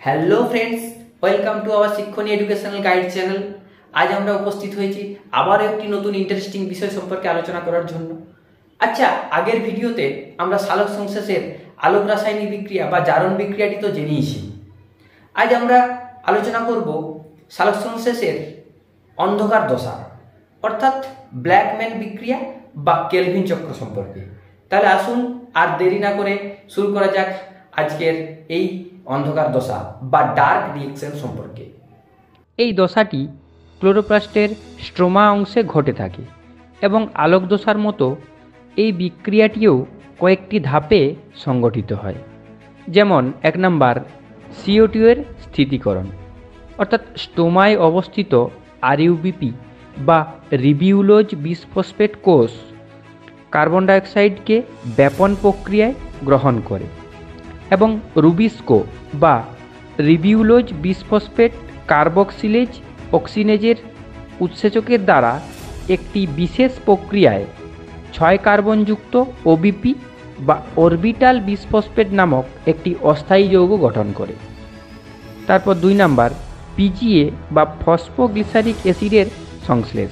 Hello friends, welcome to our শিক্ষণীয় educational guide channel. আজ আমরা উপস্থিত হয়েছি আবার একটি নতুন ইন্টারেস্টিং বিষয় সম্পর্কে আলোচনা করার জন্য। আচ্ছা, আগের ভিডিওতে আমরা সালোক সংশ্লেষের আলোক রাসায়নিক বিক্রিয়া বা জারণ বিক্রিয়াটি তো জেনেইছি। আজ আমরা আলোচনা করব সালোক সংশ্লেষের অন্ধকার দশা অর্থাৎ ব্ল্যাকম্যান বিক্রিয়া বা কেলভিন চক্র সম্পর্কে। তাহলে আসুন আর দেরি না করে শুরু করা যাক আজকের এই অন্ধকার দশা বা ডার্ক রিঅ্যাকশন সম্পর্কে। এই দশাটি ক্লোরোপ্লাস্টের স্ট্রোমা অংশে ঘটে থাকে এবং আলোক দশার মতো এই বিক্রিয়াটিও কয়েকটি ধাপে সংগঠিত হয়। যেমন 1 নম্বর CO2 এর স্থিতিকরণ, অর্থাৎ স্টোমায় অবস্থিত RUBP বা রিবিউলোজ বিসফসফেট কোষ কার্বন ডাইঅক্সাইডকে ব্যাপন প্রক্রিয়ায় গ্রহণ করে এবং রুবিস্কো বা রিবিউলোজ বিসফসফেট কার্বক্সিলেজ অক্সিনেজের উৎসেচকের দ্বারা একটি বিশেষ প্রক্রিয়ায় 6 কার্বনযুক্ত OBP বা অরবিটাল বিসফসফেট নামক একটি অস্থায়ী যৌগ গঠন করে। তারপর 2 নম্বর PGA বা ফসফোগ্লিসারিক অ্যাসিডের সংশ্লেষ।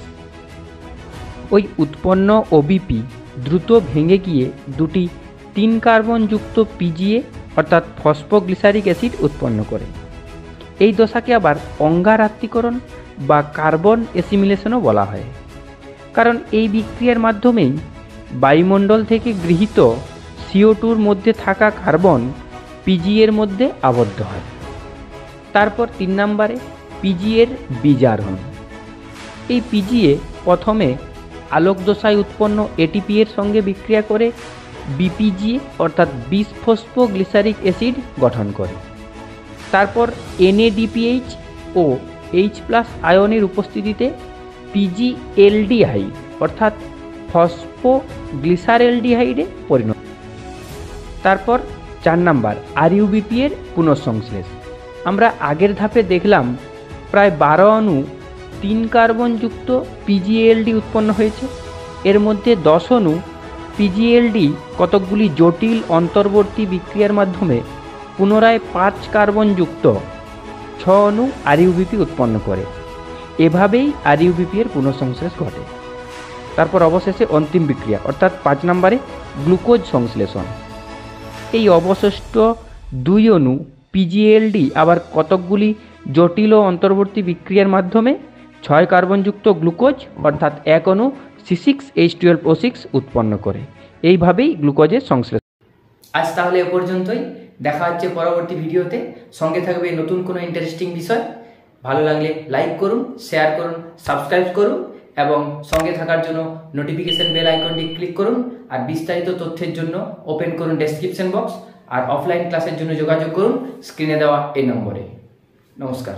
ওই উৎপন্ন OBP দ্রুত ভেঙে গিয়ে দুটি 3 কার্বনযুক্ত PGA অর্থাৎ ফসফোগ্লিসারিক অ্যাসিড উৎপন্ন করে। এই দশাকে আবার অঙ্গারাত্মীকরণ বা কার্বন অ্যাসিমিলেশনও বলা হয়, কারণ এই বিক্রিয়ার মাধ্যমেই বায়ুমণ্ডল থেকে গৃহীত CO2-র মধ্যে থাকা কার্বন PGA এর মধ্যে আবদ্ধ হয়। তারপর 3 নম্বরে PGA-র বিজারণ। এই PGA প্রথমে আলোক দশায় উৎপন্ন ATP এর সঙ্গে বিক্রিয়া করে BPGA অর্থাৎ বিসফসফোগ্লিসারিক অ্যাসিড গঠন করে। তারপর NADPH ও H+ আয়নের উপস্থিতিতে PGLDহাইড অর্থাৎ ফসফোগ্লিসারেলডিহাইডে পরিণত। তারপর 4 নম্বর RUBP এর পুনঃসংশ্লেষ। আমরা আগের ধাপে দেখলাম প্রায় 12 অণু 3 কার্বনযুক্ত PGLD উৎপন্ন হয়েছে। এর মধ্যে 10 অণু PGLD কতকগুলি জটিল অন্তর্বর্তী বিক্রিয়ার মাধ্যমে পুনরায় 5 কার্বনযুক্ত 6 অণু RUBP উৎপন্ন করে। এভাবেই RUBP এর পুনঃসংশ্লেষ ঘটে। তারপর অবশেষে অন্তিম বিক্রিয়া অর্থাৎ 5 নম্বরে গ্লুকোজ সংশ্লেষণ। এই অবশিষ্ট 2 অণু PGLD আবার কতকগুলি জটিল ও অন্তর্বর্তী বিক্রিয়ার মাধ্যমে 6 কার্বনযুক্ত গ্লুকোজ অর্থাৎ 1 অণু C6H12O6 উৎপন্ন করে। এইভাবেই গ্লুকোজের সংশ্লেষ। আজ তাহলে এ পর্যন্তই, দেখা হচ্ছে পরবর্তী ভিডিওতে। সঙ্গে থাকবে নতুন কোনো ইন্টারেস্টিং বিষয়। ভালো লাগলে লাইক করুন, শেয়ার করুন, সাবস্ক্রাইব করুন এবং সঙ্গে থাকার জন্য নোটিফিকেশন বেল আইকনটি ক্লিক করুন। আর বিস্তারিত তথ্যের জন্য ওপেন করুন ডেসক্রিপশন বক্স। আর অফলাইন ক্লাসের জন্য যোগাযোগ করুন স্ক্রিনে দেওয়া এই নম্বরে। নমস্কার।